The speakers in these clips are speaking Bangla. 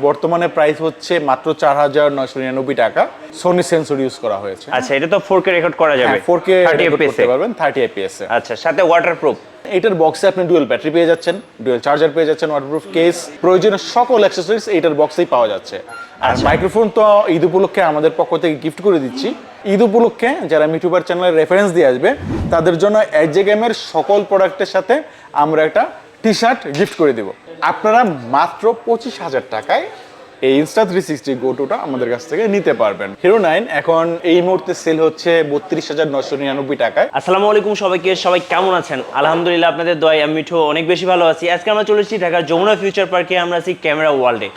বর্তমানে প্রাইস হচ্ছে মাত্র ৪,৯৯৯ টাকা। সোনি সেন্সর ইউজ করা হয়েছে। আচ্ছা, এটা তো 4K রেকর্ড করা যাবে। 4K রেকর্ড করতে পারবেন 30 fps এ। আচ্ছা, সাথে ওয়াটারপ্রুফ। এটার বক্সে আপনি ডুয়াল ব্যাটারি পেয়ে যাচ্ছেন, ডুয়াল চার্জার পেয়ে যাচ্ছেন, ওয়াটারপ্রুফ কেস, প্রয়োজনীয় সকল অ্যাকসেসরিজ এইটার বক্সেই পাওয়া যাচ্ছে। আর মাইক্রোফোন তো ঈদ উপলক্ষে আমাদের পক্ষ থেকে গিফট করে দিচ্ছি। ঈদ উপলক্ষে যারা মিঠুবার চ্যানেলের রেফারেন্স দিয়ে আসবে তাদের জন্য এজে গেমের সকল প্রোডাক্টের সাথে আমরা একটা টি শার্ট গিফট করে দেব। আপনারা মাত্র 25,000 টাকায় এই Insta360 গো2টা আমাদের কাছ থেকে নিতে পারবেন। হিরো 9 এখন এই মুহূর্তে সেল হচ্ছে 32,999 টাকায়। আসসালামু আলাইকুম সবাইকে, সবাই কেমন আছেন? আলহামদুলিল্লাহ, আপনাদের দোয়ায় আমি মিঠু অনেক বেশি ভালো আছি। আজকে আমরা চলে এসেছি ঢাকার যমুনা ফিউচার পার্কে। আমরা আছি ক্যামেরা ওয়ার্ল্ডে।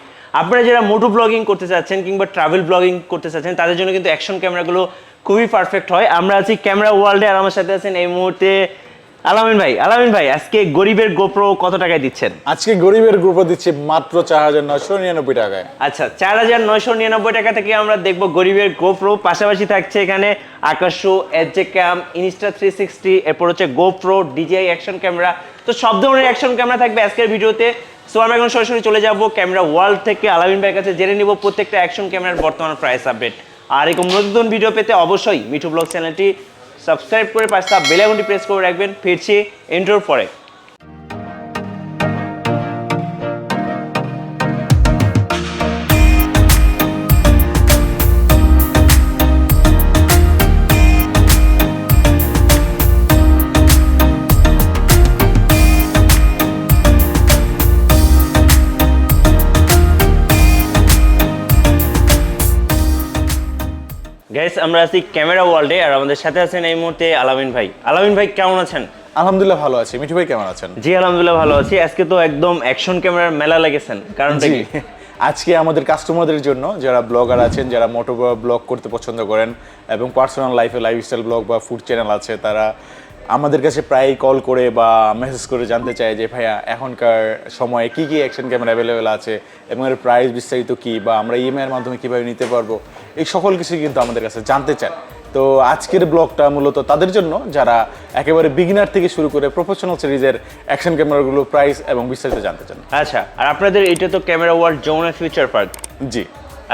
আপনারা যারা মোটো ব্লগিং করতে চাচ্ছেন কিংবা ট্রাভেল ব্লগিং করতে চাচ্ছেন তাদের জন্য কিন্তু অ্যাকশন ক্যামেরাগুলো খুবই পারফেক্ট হয়। আমরা আছি ক্যামেরা ওয়ার্ল্ডে, আর আমার সাথে আছেন এই মুহূর্তে আলামিন ভাই, আজকে গরিবের গোপ্রো কত টাকায় দিচ্ছেন? আজকে গরিবের গোপ্রো দিচ্ছে মাত্র 4,999 টাকায়। আচ্ছা, 4,999 টাকা থেকে আমরা দেখব গরিবের গোপ্রো। পাশাপাশি থাকছে এখানে আকাশো, এজে ক্যাম, Insta360, এরপর হচ্ছে গোপ্রো, DJI অ্যাকশন ক্যামেরা। তো সব ধরনের অ্যাকশন ক্যামেরা থাকবে আজকের ভিডিওতে। সো আমরা এখন সরাসরি চলে যাব ক্যামেরা ওয়ার্ল্ড থেকে আলামিন ভাইয়ের কাছে, জেনে নিব প্রত্যেকটা অ্যাকশন ক্যামেরার বর্তমান প্রাইস আপডেট। আর এরকম নতুন ভিডিও পেতে অবশ্যই মিঠু ব্লগ চ্যানেলটি সাবস্ক্রাইব করে পাশে বেল আইকনটি প্রেস করে রাখবেন। ফিরছি ইন্ট্রোর পরে। গাইস, আমরা আছি ক্যামেরা ওয়ার্ল্ডে, আর আমাদের সাথে আছেন এই মুহূর্তে আলামিন ভাই। আলামিন ভাই কেমন আছেন? আলহামদুলিল্লাহ ভালো আছি। মিঠু ভাই কেমন আছেন? জি আলহামদুলিল্লাহ ভালো আছি। আজকে তো একদম অ্যাকশন ক্যামেরার মেলা লেগেছেন, কারণটা কি? আজকে আমাদের কাস্টমারদের জন্য, যারা ব্লগার আছেন, যারা মোটো ব্লগ করতে পছন্দ করেন এবং পার্সোনাল লাইফে লাইফস্টাইল ব্লগ বা ফুড চ্যানেল আছে, তারা আমাদের কাছে প্রায় কল করে বা মেসেজ করে জানতে চায় যে ভাইয়া এখনকার সময়ে কি কি অ্যাকশন ক্যামেরা অ্যাভেলেবেল আছে এবং এর প্রাইস বিস্তারিত কী, বা আমরা ইএমআইয়ের মাধ্যমে কীভাবে নিতে পারবো, এই সকল কিছু কিন্তু আমাদের কাছে জানতে চান। তো আজকের ব্লগটা মূলত তাদের জন্য যারা একেবারে বিগিনার থেকে শুরু করে প্রফেশনাল সিরিজের অ্যাকশন ক্যামেরাগুলো প্রাইস এবং বিস্তারিত জানতে চান। আচ্ছা, আর আপনাদের এটা তো camera world Jamuna future park. জি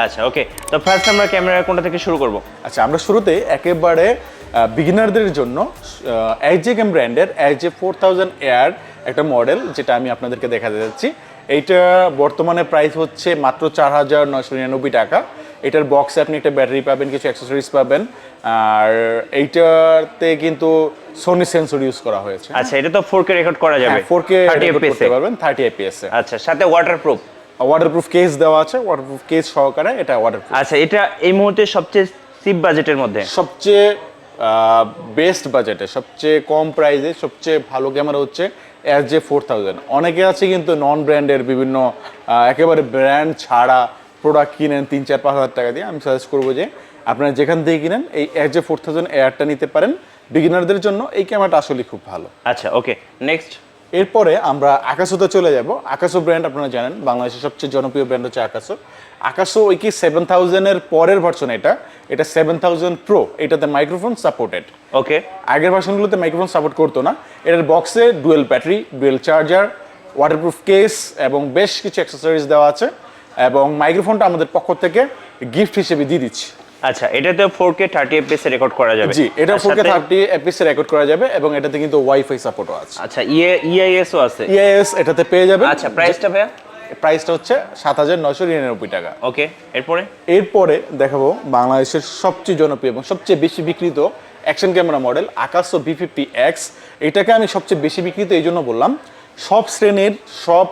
আচ্ছা, ওকে। তো ফার্স্ট আমরা ক্যামেরা কোনটা থেকে শুরু করব? আচ্ছা, আমরা শুরুতে একেবারে বিগিনারদের জন্য এজে গেম ব্র্যান্ডের এজে 4000 এয়ার একটা মডেল, যেটা আমি আপনাদেরকে দেখাতে যাচ্ছি। এইটা বর্তমানে প্রাইস হচ্ছে মাত্র 4,999 টাকা। এটার বক্সে আপনি একটা ব্যাটারি পাবেন, কিছু অ্যাক্সেসরিজ পাবেন, আর এইটাতে কিন্তু সোনি সেন্সর ইউজ করা হয়েছে। আচ্ছা, এটা তো 4K রেকর্ড করা যাবে। 4K রেকর্ড করতে পারবেন 30 fps এ। আচ্ছা, সাথে ওয়াটারপ্রুফ কেস দেওয়া আছে, ওয়াটারপ্রুফ কেস সহকারে এটা ওয়াটারপ্রুফ। আচ্ছা, এটা এই মুহূর্তে সবচেয়ে চিপ বাজেটের মধ্যে, সবচেয়ে বেস্ট বাজেটে, সবচেয়ে কম প্রাইসে সবচেয়ে ভালো ক্যামেরা হচ্ছে এজে 4000। অনেকে আছে কিন্তু নন ব্র্যান্ডের বিভিন্ন একেবারে ব্র্যান্ড ছাড়া প্রোডাক্ট কিনেন 3-4-5 হাজার টাকা দিয়ে। আমি সাজেস্ট করবো যে আপনারা যেখান থেকে কিনেন এই এজে 4000 এয়ারটা নিতে পারেন। বিগিনারদের জন্য এই ক্যামেরাটা আসলে খুব ভালো। আচ্ছা, ওকে, নেক্সট। এরপরে আমরা আকাশোতে চলে যাব। আকাশো ব্র্যান্ড আপনারা জানেন, বাংলাদেশের সবচেয়ে জনপ্রিয় ব্র্যান্ড হচ্ছে আকাশো। আকাশো ওই কি 7000 এর পরের ভার্সন, এটা 7000 প্রো। এটাতে মাইক্রোফোন সাপোর্টেড। ওকে, আগের ভার্সনগুলোতে মাইক্রোফোন সাপোর্ট করতো না। এটার বক্সে dual battery, dual charger, waterproof case এবং বেশ কিছু অ্যাক্সেসরিজ দেওয়া আছে, এবং মাইক্রোফোনটা আমাদের পক্ষ থেকে গিফট হিসেবে দিয়ে দিচ্ছি। আচ্ছা, এটাতে 4K 30 fps রেকর্ড করা যাবে। জি, এটা 4K 30 fps রেকর্ড করা যাবে, এবং এটাতে কিন্তু ওয়াইফাই সাপোর্টও আছে। আচ্ছা, ইআইএসও আছে। ইআইএস এটাতে পেয়ে যাবেন। আচ্ছা, প্রাইসটা ভাইয়া? প্রাইসটা হচ্ছে 7,999 টাকা। ওকে, এরপরে দেখাবো বাংলাদেশের সবচেয়ে জনপ্রিয় এবং সবচেয়ে বেশি বিক্রিত action camera model Akaso V50X। এটাকে আমি সবচেয়ে বেশি বিক্রিত এই জন্য বললাম, সব শ্রেণীর সব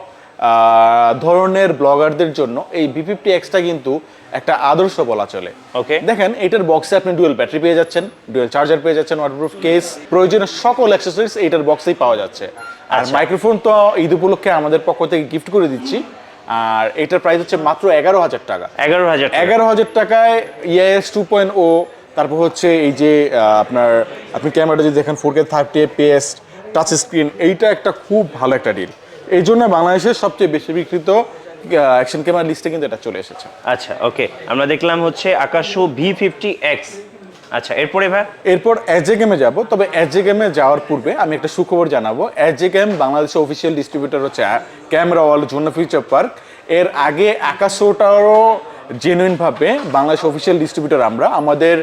ধরনের ব্লগারদের জন্য এই V50Xটা কিন্তু একটা আদর্শ বলা চলে। ওকে, দেখেন এটার বক্সে আপনি ডুয়েল ব্যাটারি পেয়ে যাচ্ছেন, ডুয়েল চার্জার পেয়ে যাচ্ছেন, ওয়াটারপ্রুফ কেস, প্রয়োজনীয় সকল অ্যাক্সেসরিজ এইটার বক্সেই পাওয়া যাচ্ছে। আর মাইক্রোফোন তো ঈদ উপলক্ষে আমাদের পক্ষ থেকে গিফট করে দিচ্ছি। আর এটার প্রাইস হচ্ছে মাত্র 11,000 টাকা। 11,000 টাকায় ইআইএস 2.0, তারপর হচ্ছে এই যে আপনি ক্যামেরাটা যদি দেখেন 4K 30 fps টাচ স্ক্রিন, এইটা একটা খুব ভালো একটা ডিল। এই জন্য বাংলাদেশের সবচেয়ে বেশি বিক্রিত অ্যাকশন ক্যামেরা লিস্টে কিন্তু এটা চলে এসেছে। আচ্ছা, ওকে, আমরা দেখলাম হচ্ছে আকাশো V50X। আচ্ছা, এরপর এজে গেমে যাব। তবে এজে গেমে যাওয়ার পূর্বে আমি একটা সুখবর জানাবো। এজে গেম বাংলাদেশের অফিসিয়াল ডিস্ট্রিবিউটর হচ্ছে camera world Jamuna future park. এর আগে আকাশোটারও জেনুইনভাবে বাংলাদেশ অফিসিয়াল ডিস্ট্রিবিউটর আমরা, আমাদের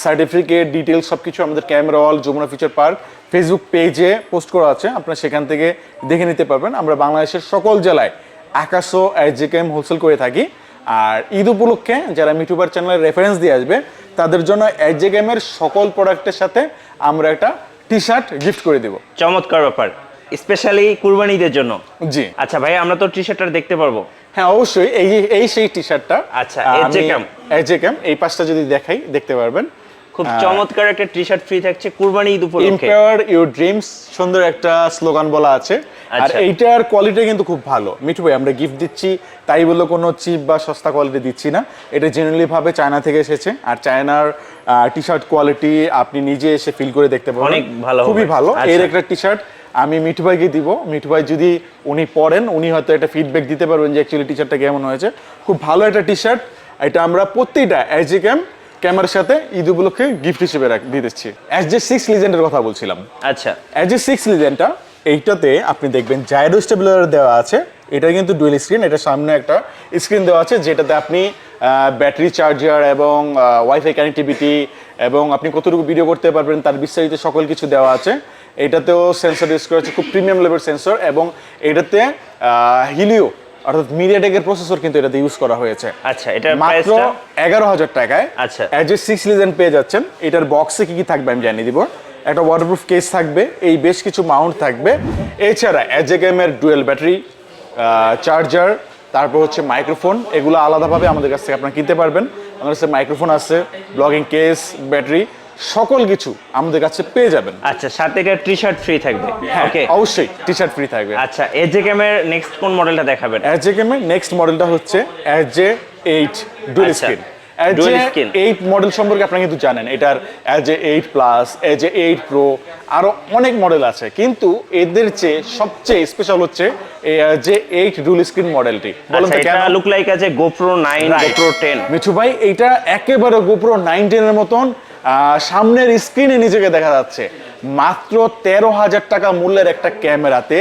সার্টিফিকেট ডিটেলস সব কিছু আমাদের camera world Jamuna future park Facebook পেজে পোস্ট করা আছে, আপনারা সেখান থেকে দেখে নিতে পারবেন। আমরা বাংলাদেশের সকল জেলায় আকাশো এজেকেএম হোলসেল করে থাকি। আর ঈদ উপলক্ষে যারা মিঠুবার চ্যানেলের রেফারেন্স দিয়ে আসবে তাদের জন্য এজেকেএম এর সকল প্রোডাক্টের সাথে আমরা একটা টি শার্ট গিফট করে দেব। চমৎকার ব্যাপার, স্পেশালি কুরবানিদের জন্য। জি আচ্ছা ভাই, আমরা তো টি শার্টটা দেখতে পারবো? হ্যাঁ অবশ্যই, এই সেই টি শার্টটা। আচ্ছা, এজেকেএম এই পাশটা যদি দেখাই দেখতে পারবেন। খুব চমৎকার একটা টি শার্ট ফ্রি থাকছে কুরবানি ঈদ উপলক্ষে। এম্পাওয়ার ইওর ড্রিমস, সুন্দর একটা স্লোগান বলা আছে। আর এইটার কোয়ালিটি কিন্তু খুব ভালো। মিঠু ভাই, আমরা গিফট দিচ্ছি তাই বলে কোনো চিপ বা সস্তা কোয়ালিটি দিচ্ছি না, এটা জেনুইনলি ভাবে চায়না থেকে এসেছে। আর চায়নার টি শার্ট কোয়ালিটি আপনি নিজে এসে ফিল করে দেখতে পাবেন, অনেক ভালো, খুবই ভালো। এর একটা টি শার্ট আমি মিঠু ভাইকে দিব। মিঠু ভাই যদি উনি পরেন, উনি হয়তো একটা ফিডব্যাক দিতে পারবেন যে অ্যাকচুয়ালি টি শার্টটা কেমন হয়েছে। খুব ভালো একটা টি শার্ট, এটা আমরা প্রত্যেকটা এজেকেএম ক্যামেরার সাথে ঈদ উপলক্ষে গিফট হিসেবে দিতেছি। SJ6 লিজেন্ডের কথা বলছিলাম। আচ্ছা, SJ6 লিজেন্ডটা এইটাতে আপনি দেখবেন জাইরো স্টেবিলাইজার দেওয়া আছে। এটা কিন্তু ডুয়েল স্ক্রিন, এটা সামনে একটা স্ক্রিন দেওয়া আছে যেটাতে আপনি ব্যাটারি চার্জার এবং ওয়াইফাই কানেক্টিভিটি এবং আপনি কতটুকু ভিডিও করতে পারবেন তার বিস্তারিত সকল কিছু দেওয়া আছে। এটাতেও সেন্সর ইউজ করা আছে, খুব প্রিমিয়াম লেভেল সেন্সর, এবং এটাতে হিলিও অর্থাৎ মিডিয়াটেকের প্রসেসর কিন্তু এটাতে ইউজ করা হয়েছে। আচ্ছা, এটার মাত্র 11,000 টাকায় আচ্ছা SJ6 লিজেন্ড পেয়ে যাচ্ছেন। এটার বক্সে কি কি থাকবে আমি জানিয়ে দিব। একটা ওয়াটারপ্রুফ কেস থাকবে, এই বেশ কিছু মাউন্ট থাকবে, এছাড়া এজেকেএম এর ডুয়েল ব্যাটারি চার্জার, তারপর হচ্ছে মাইক্রোফোন। এগুলো আলাদাভাবে আমাদের কাছ থেকে আপনারা কিনতে পারবেন। আমাদের কাছে মাইক্রোফোন আছে, ব্লগিং কেস, ব্যাটারি, সকল কিছু আমাদের কাছে পেয়ে যাবেন। আচ্ছা, সাথে একটা টি শার্ট ফ্রি থাকবে। ওকে, অবশ্যই টি শার্ট ফ্রি থাকবে। আচ্ছা, এজেকেএম এর নেক্সট কোন মডেলটা দেখাবেন? এজেকেএম এর নেক্সট মডেলটা হচ্ছে SJ8 dual screen. SJ8 model সম্পর্কে আপনারা কিন্তু জানেন, এটার SJ8 প্লাস, SJ8 প্রো, আরো অনেক মডেল আছে, কিন্তু এদের চেয়ে সবচেয়ে স্পেশাল হচ্ছে এই SJ8 ডুয়েল স্ক্রিন মডেলটি। বলুন তো কেন? লুক লাইক আছে GoPro 9, GoPro 10। মিঠু ভাই, এটা একেবারে GoPro 9-10 এর মতন সামনের স্ক্রিনে নিজেকে দেখা যাচ্ছে। মাত্র 13,000 টাকা মূল্যের একটা ক্যামেরাতে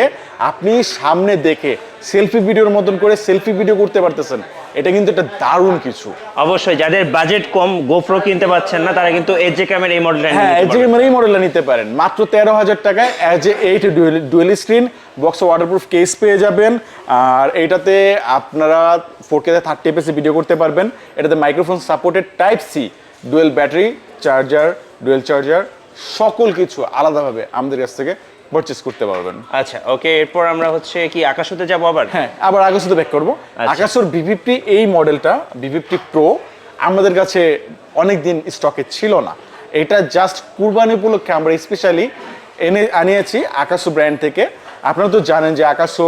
আপনি সামনে দেখে সেলফি ভিডিওর মতন করে সেলফি ভিডিও করতে পারতেছেন। এটা কিন্তু একটা দারুণ কিছু। অবশ্যই যাদের বাজেট কম, GoPro কিনতে পারছেন না, তারা কিন্তু এজেকেএম এর এই মডেলটা নিতে পারেন। এজেকেএম এর এই মডেলটা নিতে পারেন মাত্র 13,000 টাকায়। SJ8 dual screen, box waterproof case পেয়ে যাবেন। আর এইটাতে আপনারা 4K 30 fps ভিডিও করতে পারবেন। এটাতে microphone supported, type C, dual battery charger, dual charger, সকল কিছু আলাদাভাবে আমাদের কাছ থেকে পারচেজ করতে পারবেন। আচ্ছা, ওকে, এরপর আমরা হচ্ছে কি আকাশোতে যাব আবার? হ্যাঁ, আবার আকাশোতে ব্যাক করব। আকাশোর V50 এই মডেলটা, V50 প্রো আমাদের কাছে অনেক দিন স্টকে ছিল না। এটা জাস্ট কুরবানি উপলক্ষে আমরা স্পেশালি আনিয়েছি আকাশো ব্র্যান্ড থেকে। আপনারা তো জানেন যে আকাশো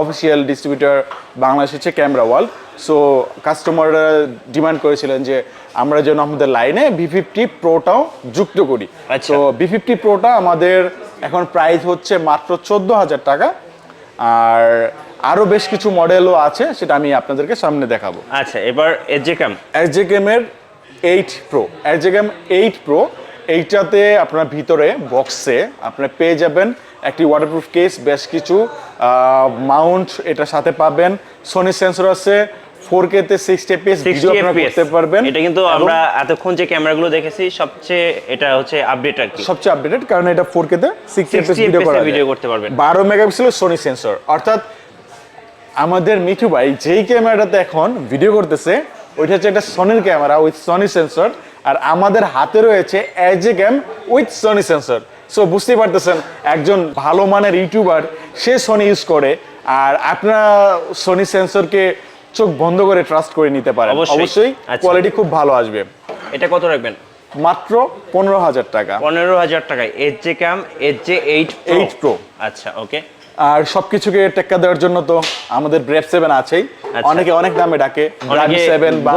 অফিসিয়াল ডিস্ট্রিবিউটর বাংলাদেশ হচ্ছে ক্যামেরা ওয়ার্ল্ড। সো কাস্টমাররা ডিমান্ড করেছিলেন যে আমরা যেন আমাদের লাইনে V50 প্রোটাও যুক্ত করি। তো V50 প্রোটা আমাদের এখন প্রাইস হচ্ছে মাত্র 14,000 টাকা। আর আরো বেশ কিছু মডেলও আছে, সেটা আমি আপনাদেরকে সামনে দেখাবো। আচ্ছা, এবার এজেকেএম এর 8 প্রো, এজেকেএম 8 প্রো, এইটাতে আপনার ভিতরে বক্সে আপনারা পেয়ে যাবেন একটি ওয়াটারপ্রুফ কেস, বেশ কিছু মাউন্ট এটার সাথে পাবেন, সোনি সেন্সর আছে, 4K তে 60 fps ভিডিও আপনারা করতে পারবেন। এটা কিন্তু আমরা এতক্ষণ যে ক্যামেরাগুলো দেখেছি সবচেয়ে এটা হচ্ছে আপডেট আর কি, সবচেয়ে আপডেটেড, কারণ এটা 4K তে 60 fps ভিডিও করতে পারবেন। 12 মেগাপিক্সেলের সোনি সেন্সর, অর্থাৎ আমাদের মিঠু ভাই যেই ক্যামেরাটাতে এখন ভিডিও করতেছে ওইটা হচ্ছে একটা সোনির ক্যামেরা উইথ সোনি সেন্সর, আর আমাদের হাতে রয়েছে এজেকেএম উইথ সোনি সেন্সর। সো বুঝতেই পারতেছেন একজন ভালো মানের ইউটিউবার সে সোনি ইউজ করে, আর আপনারা সোনি সেন্সরকে চোখ বন্ধ করে ট্রাস্ট করে নিতে পারেন। অবশ্যই কোয়ালিটি খুব ভালো আসবে। এটা কত রাখবেন? মাত্র 15,000 টাকা। 15,000 টাকায় এজেকেএম SJ8 প্রো। আচ্ছা, ওকে। আর সবকিছুকে টেক্কা দেওয়ার জন্য তো আমাদের ব্রেভ 7 আছেই। অনেকে অনেক নামে ডাকে, ব্রেভ 7 বা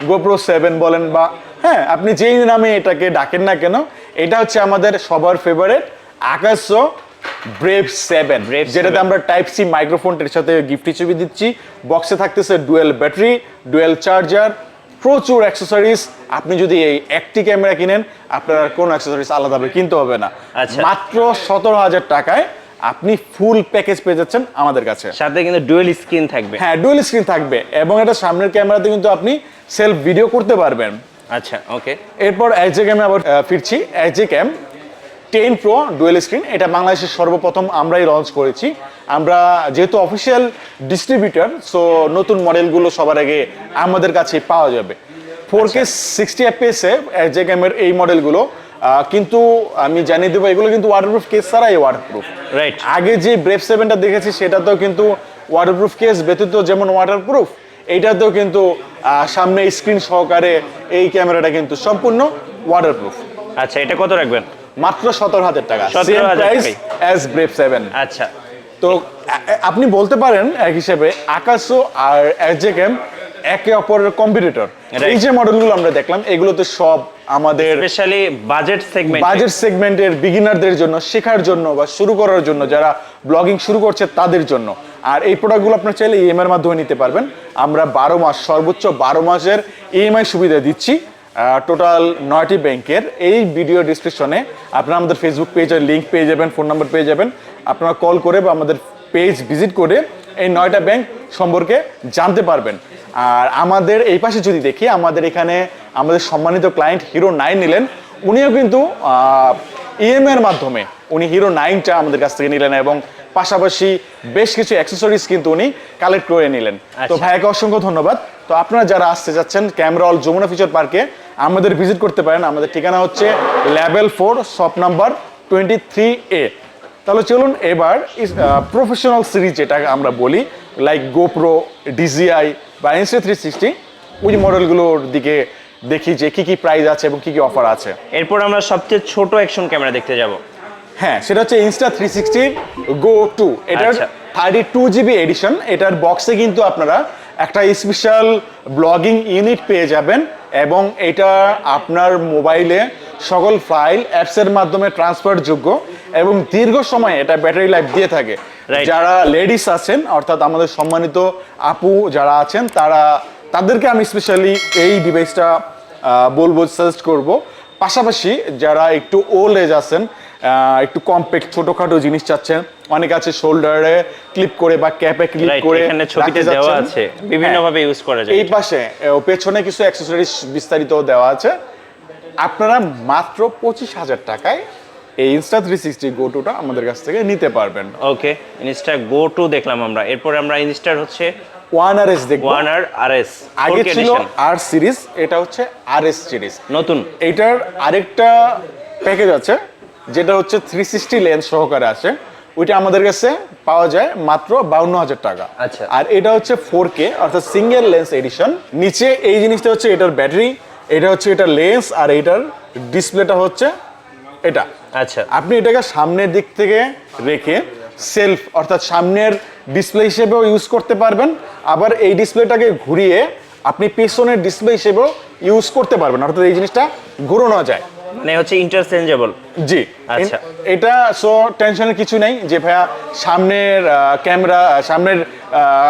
GoPro 7 বলেন, বা হ্যাঁ আপনি যেই নামে এটাকে ডাকেন না কেন, এটা হচ্ছে আমাদের সবার ফেভারিট আকাশো ব্রেভ 7, যেটাতে আমরা টাইপ সি মাইক্রোফোনটার সাথে গিফট হিসেবে দিচ্ছি। বক্সে থাকতেছে ডুয়েল ব্যাটারি, ডুয়েল চার্জার, প্রচুর অ্যাক্সেসরিজ। আপনি যদি এই একটি ক্যামেরা কিনেন আপনার কোনো অ্যাক্সেসরিজ আলাদাভাবে কিনতে হবে না। মাত্র 17,000 টাকায় আপনি ফুল প্যাকেজ পেয়ে যাচ্ছেন আমাদের কাছে। সাথে কিন্তু ডুয়েল স্ক্রিন থাকবে। হ্যাঁ, ডুয়েল স্ক্রিন থাকবে এবং এটা সামনের ক্যামেরাতে কিন্তু আপনি সেলফ ভিডিও করতে পারবেন। আচ্ছা, ওকে। এরপর এইচডি ক্যামে আবার ফিরছি। এইচডি ক্যাম 10 প্রো ডুয়েল স্ক্রিন, এটা বাংলাদেশের সর্বপ্রথম আমরাই লঞ্চ করেছি। আমরা যেহেতু অফিসিয়াল ডিস্ট্রিবিউটর, সো নতুন মডেলগুলো সবার আগে আমাদের কাছে পাওয়া যাবে। 4K 60 fps এ এইচডি ক্যামের এই মডেলগুলো, কিন্তু আমি জানিয়ে দেবো এগুলো কিন্তু ওয়াটারপ্রুফ কেস ছাড়াই ওয়াটারপ্রুফ। রাইট। আগে যে ব্রেভ 7টা দেখেছি সেটাতেও কিন্তু ওয়াটারপ্রুফ কেস ব্যতীত যেমন ওয়াটারপ্রুফ, এইটাতেও কিন্তু সামনে স্ক্রিন সহকারে এই ক্যামেরাটা কিন্তু সম্পূর্ণ ওয়াটারপ্রুফ। আচ্ছা, এটা কত রাখবেন? মাত্র 17,000 টাকা, 17,000 প্রাইস অ্যাজ ব্রেভ 7। আচ্ছা, তো আপনি বলতে পারেন এক হিসেবে আকাশো আর এইচডি ক্যাম একে অপরের কম্পিটিটর। এই যে মডেলগুলো আমরা দেখলাম এগুলোতে সব আমাদের স্পেশালি বাজেট সেগমেন্টের বিগিনারদের জন্য, শেখার জন্য বা শুরু করার জন্য, যারা ব্লগিং শুরু করছে তাদের জন্য। আর এই প্রোডাক্টগুলো আপনার চাইলে ইএমআই এর মাধ্যমে নিতে পারবেন। আমরা 12 মাস, সর্বোচ্চ 12 মাসের ইএমআই সুবিধা দিচ্ছি টোটাল 9টি ব্যাংকের। এই ভিডিও ডিসক্রিপশনে আপনারা আমাদের ফেসবুক পেজের লিঙ্ক পেয়ে যাবেন, ফোন নাম্বার পেয়ে যাবেন। আপনারা কল করে বা আমাদের পেজ ভিজিট করে এই 9টা ব্যাংক সম্পর্কে জানতে পারবেন। আর আমাদের এই পাশে যদি দেখি, আমাদের এখানে আমাদের সম্মানিত ক্লায়েন্ট হিরো 9 নিলেন, উনিও কিন্তু ইএমআই এর মাধ্যমে উনি হিরো 9টা আমাদের কাছ থেকে নিলেন এবং পাশাপাশি বেশ কিছু অ্যাক্সেসরিজ কিন্তু উনি কালেক্ট করে নিলেন। তো ভাইকে অসংখ্য ধন্যবাদ। তো আপনারা যারা আসতে যাচ্ছেন ক্যামেরা অল যমুনা ফিউচার পার্কে আমাদের ভিজিট করতে পারেন। আমাদের ঠিকানা হচ্ছে লেভেল 4, শপ নাম্বার 23A। তাহলে চলুন এবার প্রফেশনাল সিরিজ যেটা আমরা বলি, লাইক গোপ্রো, ডিজিআই বা Insta360, ওই মডেলগুলোর দিকে দেখি যে কি কি প্রাইস আছে এবং কি কি অফার আছে। এরপর আমরা সবচেয়ে ছোট অ্যাকশন ক্যামেরা দেখতে যাব। হ্যাঁ, সেটা হচ্ছে Insta360 Go 2। এটার 32GB এডিশন। এটার বক্সে কিন্তু আপনারা একটা স্পেশাল ব্লগিং ইউনিট পেয়ে যাবেন এবং এটা আপনার মোবাইলে সকল ফাইল অ্যাপসের মাধ্যমে ট্রান্সফার যোগ্য এবং দীর্ঘ সময় এটা ব্যাটারি লাইফ দিয়ে থাকে। যারা লেডিস আছেন, অর্থাৎ আমাদের সম্মানিত আপু যারা আছেন, তাদেরকে আমি স্পেশালি এই ডিভাইসটা বলবো, সাজেস্ট করব। পাশাপাশি যারা একটু ওল্ড এজ আছেন, একটু কম্প্যাক্ট ছোটখাটো জিনিস চাচ্ছেন, অনেক আছে শোল্ডারে ক্লিপ করে বা ক্যাপে ক্লিপ করে, এখানে ছবিতে দেওয়া আছে, বিভিন্ন ভাবে ইউজ করা যায়। এই পাশে পেছনে কিছু অ্যাকসেসরিজ বিস্তারিত দেওয়া আছে। আপনারা মাত্র 25,000 টাকায় এই Insta360 Go 2টা আমাদের কাছ থেকে নিতে পারবেন। ওকে, Insta Go 2 দেখলাম আমরা। এরপর আমরা Instaর হচ্ছে 1RS দেখব। 1RS আগে ছিল R সিরিজ, এটা হচ্ছে RS সিরিজ নতুন। এটার আরেকটা প্যাকেজ আছে যেটা হচ্ছে 360 লেন্স সহকারে আছে, ওইটা আমাদের কাছে পাওয়া যায় মাত্র 52,000 টাকা। আচ্ছা। আর এটা হচ্ছে 4K অর্থাৎ সিঙ্গেল লেন্স এডিশন। নিচে এই জিনিসটা হচ্ছে এটার ব্যাটারি, এটা হচ্ছে এটার লেন্স, আর এটার ডিসপ্লেটা হচ্ছে এটা। আচ্ছা, আপনি এটাকে সামনের দিক থেকে রেখে সেলফ অর্থাৎ সামনের ডিসপ্লে হিসেবেও ইউজ করতে পারবেন, আবার এই ডিসপ্লেটাকে ঘুরিয়ে আপনি পেছনের ডিসপ্লে হিসেবেও ইউজ করতে পারবেন, অর্থাৎ এই জিনিসটা ঘুরানো যায়, মানে হচ্ছে ইন্টারচেঞ্জেবল। জি। আচ্ছা, এটা সো টেনশনের কিছু নেই যে ভাইয়া সামনের ক্যামেরা, সামনের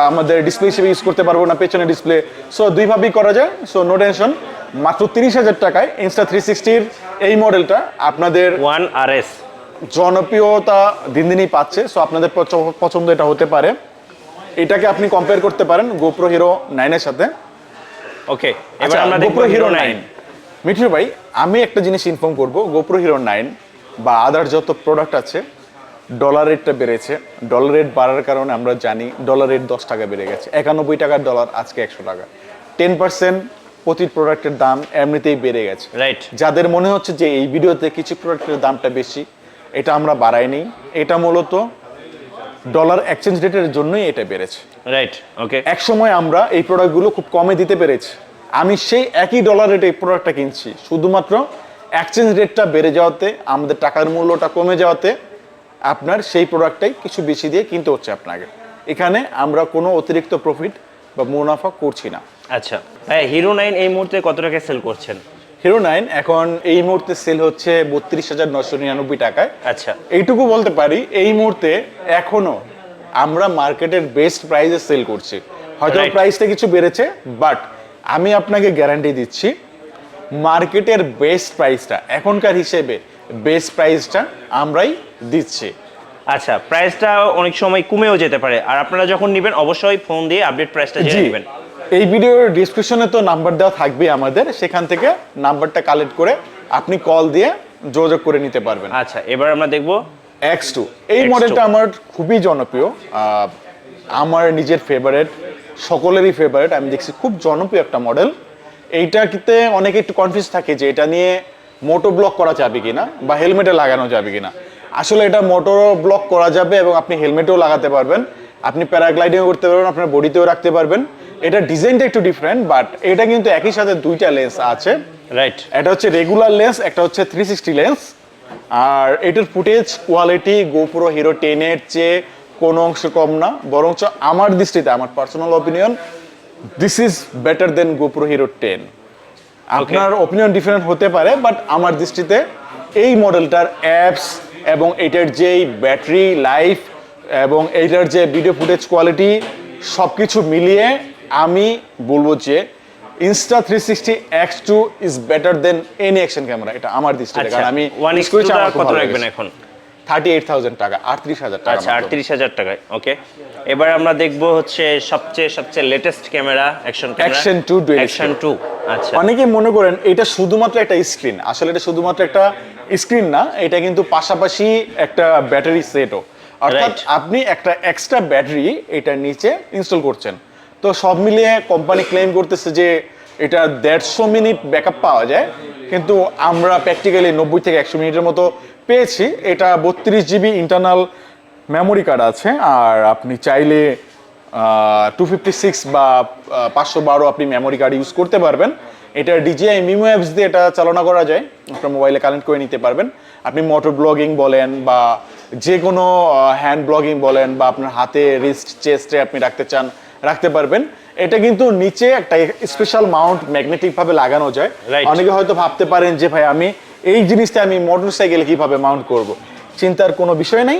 আমাদের ডিসপ্লে হিসেবে ইউজ করতে পারবো না, পেছনের ডিসপ্লে, সো দুইভাবেই করা যায়। So no tension. মাত্র 30,000 টাকায় Insta360 এই মডেলটা আপনাদের 1RS জনপ্রিয়তা দিন দিনই পাচ্ছে। সো আপনাদের পছন্দ এটা হতে পারে। এটাকে আপনি কম্পেয়ার করতে পারেন গোপ্রো হিরো 9 এর সাথে। ওকে, এবার আমরা দেখব গোপ্রো হিরো 9। মিঠু ভাই, আমি একটা জিনিস ইনফর্ম করব, গোপ্রো হিরো 9 বা আদার যত প্রোডাক্ট আছে, ডলার রেটটা বেড়েছে। ডলার রেট বাড়ার কারণে আমরা জানি ডলার রেট 10 টাকা বেড়ে গেছে। 91 টাকার ডলার আজকে 100 টাকা। 10% প্রতি প্রোডাক্টের দাম এমনিতেই বেড়ে গেছে। রাইট। যাদের মনে হচ্ছে যে এই ভিডিওতে কিছু প্রোডাক্টের দামটা বেশি, এটা আমরা বাড়াইনি, এটা মূলত ডলার এক্সচেঞ্জ রেটের জন্যই এটা বেড়েছে। রাইট, ওকে। এক সময় আমরা এই প্রোডাক্টগুলো খুব কমে দিতে পেরেছি, আমি সেই একই ডলার রেটে এই প্রোডাক্টটা কিনছি, শুধুমাত্র এক্সচেঞ্জ রেটটা বেড়ে যাওয়াতে, আমাদের টাকার মূল্যটা কমে যাওয়াতে আপনার সেই প্রোডাক্টটাই কিছু বেশি দিয়ে কিনতে হচ্ছে আপনাকে। এখানে আমরা কোনো অতিরিক্ত প্রফিট বা মুনাফা করছি না। আচ্ছা, হ্যাঁ, হিরো 9 এই মুহূর্তে কত টাকা সেল করছেন? হিরো 9 এখন এই মুহূর্তে সেল হচ্ছে 32,999 টাকায়। আচ্ছা, এইটুকু বলতে পারি এই মুহূর্তে এখনো আমরা মার্কেটের বেস্ট প্রাইসে সেল করছি। হয়তো প্রাইসটা কিছু বেড়েছে, বাট আমি আপনাকে গ্যারান্টি দিচ্ছি মার্কেটের বেস্ট প্রাইসটা এখনকার হিসেবে বেস্ট প্রাইসটা আমরাই দিচ্ছি। আচ্ছা, প্রাইসটা অনেক সময় কমেও যেতে পারে, আর আপনারা যখন নেবেন অবশ্যই ফোন দিয়ে আপডেট প্রাইসটা জেনে নেবেন। এই ভিডিওর ডেসক্রিপশনে তো নাম্বার দেওয়া থাকবে আমাদের, সেখান থেকে নাম্বারটা কালেক্ট করে আপনি কল দিয়ে যোগাযোগ করে নিতে পারবেন। আচ্ছা, এবার আমরা দেখবো X2। এই মডেলটা আমার খুবই জনপ্রিয়, আমার নিজের ফেভারিট, সকলেরই ফেভারিট। আমি দেখছি খুব জনপ্রিয় একটা মডেল। এইটাতে অনেকে একটু কনফিউজ থাকে যে এটা নিয়ে মোটো ব্লক করা যাবে কিনা বা হেলমেটে লাগানো যাবে কিনা। আসলে এটা মোটর ব্লক করা যাবে এবং আপনি হেলমেটেও লাগাতে পারবেন, আপনি প্যারাগ্লাইডিংও করতে পারবেন, আপনার বডিতেও রাখতে পারবেন। এটা ডিজাইনটা একটু ডিফারেন্ট, বাট এটা কিন্তু একই সাথে দুইটা লেন্স আছে। রাইট, এটা হচ্ছে রেগুলার লেন্স, একটা হচ্ছে 360 লেন্স। আর এটার ফুটেজ কোয়ালিটি গোপ্রো হিরো 10 এর চেয়ে কোনো অংশ কম না, বরঞ্চ আমার দৃষ্টিতে, আমার personal opinion, this is better then GoPro hero 10। আপনার অপিনিয়ন ডিফারেন্ট হতে পারে, বাট আমার দৃষ্টিতে এই মডেলটার অ্যাপস এবং এটার যেই ব্যাটারি লাইফ এবং এইটার যে ভিডিও ফুটেজ কোয়ালিটি সব কিছু মিলিয়ে আমি বলবো যে Insta360 X2 is better than any action camera। এটা আমার দৃষ্টিতে, কারণ আমি ইউজ করেছি, আমার কত রাখবেন এখন? 38,000 টাকা, 38,000 টাকা। আচ্ছা, 38,000 টাকায়। ওকে, এবার আমরা দেখবো হচ্ছে সবচেয়ে latest camera, action 2 dual action 2। আচ্ছা, অনেকেই মনে করেন এটা শুধুমাত্র একটা স্ক্রিন, আসলে এটা শুধুমাত্র একটা স্ক্রিন না, এটা কিন্তু পাশাপাশি একটা ব্যাটারি সেটও। অর্থাৎ আপনি একটা এক্সট্রা ব্যাটারি এটার নিচে ইনস্টল করছেন। তো সব মিলিয়ে কোম্পানি ক্লেম করতেছে যে এটা 150 মিনিট ব্যাকআপ পাওয়া যায়, কিন্তু আমরা প্র্যাকটিক্যালি 90 থেকে 100 মিনিটের মতো পেয়েছি। এটা 32 জিবি ইন্টারনাল মেমোরি কার্ড আছে, আর আপনি চাইলে 256 বা 512 আপনি মেমোরি কার্ড ইউজ করতে পারবেন। এটা DJI মিমো অ্যাপস দিয়ে এটা চালনা করা যায়, আপনার মোবাইলে কানেক্ট করে নিতে পারবেন। আপনি মোটর ব্লগিং বলেন বা যে কোনো হ্যান্ড ব্লগিং বলেন, বা আপনার হাতে রিস্ট চেস্টে আপনি রাখতে চান রাখতে পারবেন। এটা কিন্তু নিচে একটা স্পেশাল মাউন্ট ম্যাগনেটিক ভাবে লাগানো যায়। অনেকে হয়তো ভাবতে পারেন যে ভাই আমি এই জিনিসটা আমি মোটরসাইকেলে কিভাবে মাউন্ট করব। চিন্তার কোনো বিষয় নাই,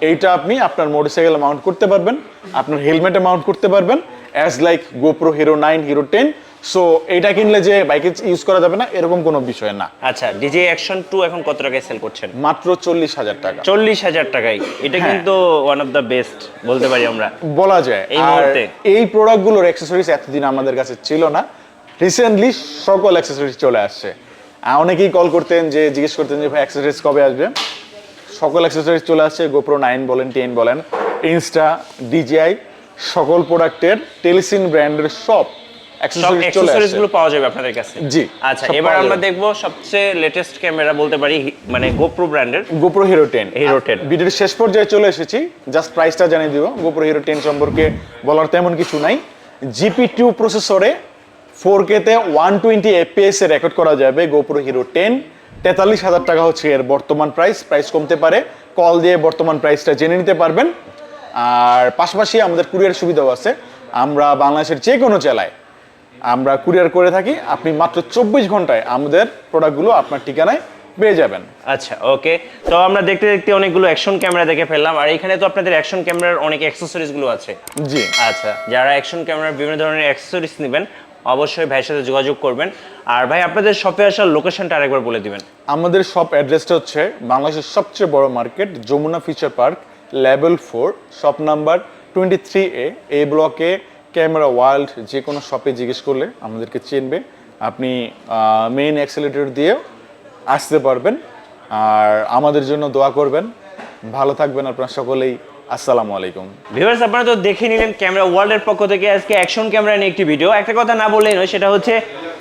এইটা আপনি আপনার মোটরসাইকেলে মাউন্ট করতে পারবেন, আপনার হেলমেটে মাউন্ট করতে পারবেন, as like GoPro hero 9, hero 10। So এইটা কিনলে যে বাইকে ইউজ করা যাবে না এরকম কোনো বিষয় না। আচ্ছা, DJI অ্যাকশন 2 এখন কত টাকায় সেল করছেন? মাত্র 40,000 টাকা। 40,000 টাকায়। এটা কিন্তু ওয়ান অফ দ্য বেস্ট বলতে পারি আমরা, বলা যায়। এই মুহূর্তে এই প্রোডাক্টগুলোর অ্যাক্সেসরিজ এতদিন আমাদের কাছে ছিল না, রিসেন্টলি সকল অ্যাক্সেসরিজ চলে আসছে। অনেকেই কল করতেন, যে জিজ্ঞেস করতেন যে ভাই অ্যাক্সেসরিজ কবে আসবে। সকল অ্যাক্সেসরিজ চলে আসছে, গোপ্রো 9 বলেন, 10 বলেন, ইনস্টা, DJI সকল প্রোডাক্টের টেলিসিন ব্র্যান্ডের সব অ্যাকসেসরিজ গুলো পাওয়া যাবে আপনাদের কাছে। জি। আচ্ছা, এবার আমরা দেখবো সবচেয়ে লেটেস্ট ক্যামেরা বলতে পারি, মানে গোপ্রো ব্র্যান্ডের গোপ্রো হিরো 10। হিরো 10 ভিডিওর শেষ পর্যায়ে চলে এসেছি, জাস্ট প্রাইসটা জানিয়ে দিব। গোপ্রো হিরো 10 সম্পর্কে বলার তেমন কিছু নাই। GP2 প্রসেসরে 4K তে 120 FPS এ রেকর্ড করা যাবে গোপ্রো হিরো 10। 43,000 টাকা হচ্ছে এর বর্তমান প্রাইস কমতে পারে, কল দিয়ে বর্তমান প্রাইসটা জেনে নিতে পারবেন। আর পাশাপাশি আমাদের কুরিয়ার সুবিধাও আছে, আমরা বাংলাদেশের যে কোনো জেলায় আমরা কুরিয়ার করে থাকি। আপনি মাত্র 24 ঘন্টায় আমাদের প্রোডাক্টগুলো আপনার ঠিকানায় পেয়ে যাবেন। আচ্ছা, ওকে। তো আমরা দেখতে দেখতে অনেকগুলো অ্যাকশন ক্যামেরা দেখে ফেললাম, আর এখানে তো আপনাদের অ্যাকশন ক্যামেরার অনেক অ্যাকসেসরিজ গুলো আছে। জি। আচ্ছা, যারা অ্যাকশন ক্যামেরার বিভিন্ন ধরনের অ্যাকসেসরিজ নেবেন অবশ্যই ভাইয়ের সাথে যোগাযোগ করবেন। আর ভাই, আপনাদের শপে আসার লোকেশনটা আরেকবার বলে দিবেন। আমাদের শপ অ্যাড্রেসটা হচ্ছে বাংলাদেশের সবচেয়ে বড় market, Jamuna future park, level 4, shop number 23A। এই ব্লকে ক্যামেরা ওয়ার্ল্ড যে কোনো শপে জিজ্ঞেস করলে আমাদেরকে চিনবে। আপনি মেইন অ্যাক্সেলেটর দিয়ে আসতে পারবেন। আর আমাদের জন্য দোয়া করবেন, ভালো থাকবেন আপনারা সকলেই। আসসালামু আলাইকুম। ভিউয়ার্স, আপনারা তো দেখে নিলেন ক্যামেরা ওয়ার্ল্ডের পক্ষ থেকে আজকে অ্যাকশন ক্যামেরা নিয়ে একটি ভিডিও। একটা কথা না বললেই নয়, সেটা হচ্ছে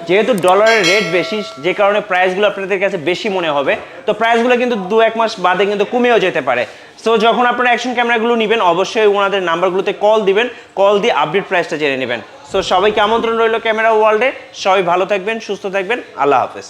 যেহেতু ডলারের রেট বেশি, যে কারণে প্রাইসগুলো আপনাদের কাছে বেশি মনে হবে। তো প্রাইসগুলো কিন্তু 2-1 মাস বাদে কিন্তু কমেও যেতে পারে। সো যখন আপনারা অ্যাকশন ক্যামেরাগুলো নেবেন অবশ্যই ওনাদের নাম্বারগুলোতে কল দিবেন, কল দিয়ে আপডেট প্রাইসটা জেনে নেবেন। সো সবাইকে আমন্ত্রণ রইল ক্যামেরা ওয়ার্ল্ডে। সবাই ভালো থাকবেন, সুস্থ থাকবেন। আল্লাহ হাফেজ।